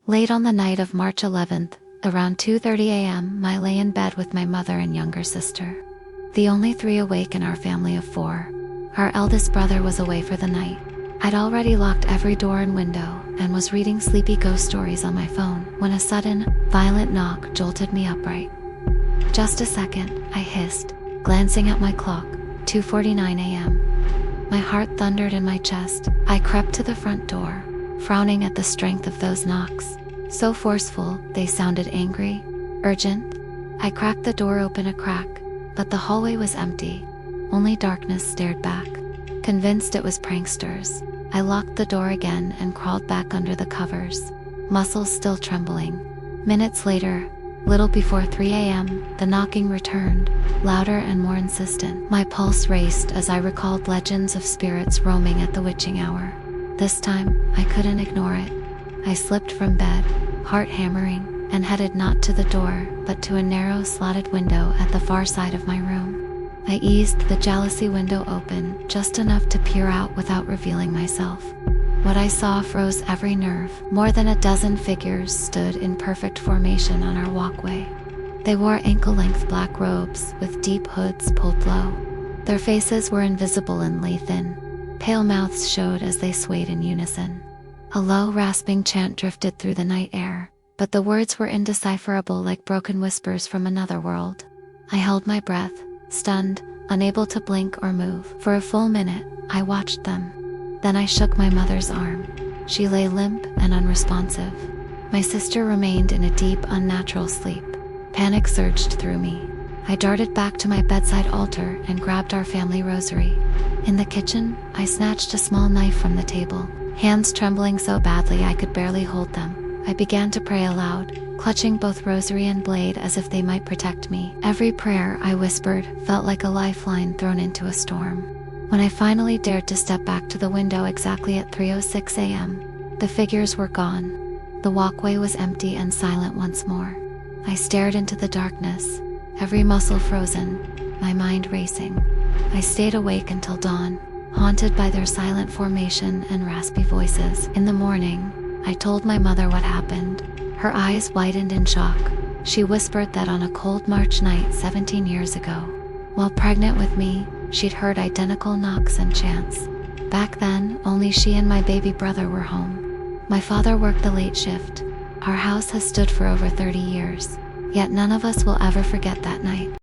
Late on the night of March 11th, around 2:30 a.m., I lay in bed with my mother and younger sister, the only three awake in our family of four. Our eldest brother was away for the night. I'd already locked every door and window and was reading sleepy ghost stories on my phone when a sudden, violent knock jolted me upright. "Just a second," I hissed, glancing at my clock, 2:49 a.m. My heart thundered in my chest. I crept to the front door, frowning at the strength of those knocks. So forceful, they sounded angry, urgent. I cracked the door open a crack, but the hallway was empty. Only darkness stared back. Convinced it was pranksters, I locked the door again and crawled back under the covers, muscles still trembling. Minutes later, little before 3 a.m., the knocking returned, louder and more insistent. My pulse raced as I recalled legends of spirits roaming at the witching hour. This time, I couldn't ignore it. I slipped from bed, heart hammering, and headed not to the door, but to a narrow slotted window at the far side of my room. I eased the jalousie window open, just enough to peer out without revealing myself. What I saw froze every nerve. More than a dozen figures stood in perfect formation on our walkway. They wore ankle-length black robes with deep hoods pulled low. Their faces were invisible and lay thin. Pale mouths showed as they swayed in unison. A low, rasping chant drifted through the night air, but the words were indecipherable, like broken whispers from another world. I held my breath, stunned, unable to blink or move. For a full minute, I watched them. Then I shook my mother's arm. She lay limp and unresponsive. My sister remained in a deep, unnatural sleep. Panic surged through me. I darted back to my bedside altar and grabbed our family rosary. In the kitchen, I snatched a small knife from the table, hands trembling so badly I could barely hold them. I began to pray aloud, clutching both rosary and blade as if they might protect me. Every prayer I whispered felt like a lifeline thrown into a storm. When I finally dared to step back to the window exactly at 3:06 a.m., the figures were gone. The walkway was empty and silent once more. I stared into the darkness, every muscle frozen, my mind racing. I stayed awake until dawn, haunted by their silent formation and raspy voices. In the morning, I told my mother what happened. Her eyes widened in shock. She whispered that on a cold March night 17 years ago, while pregnant with me, she'd heard identical knocks and chants. Back then, only she and my baby brother were home. My father worked the late shift. Our house has stood for over 30 years, yet none of us will ever forget that night.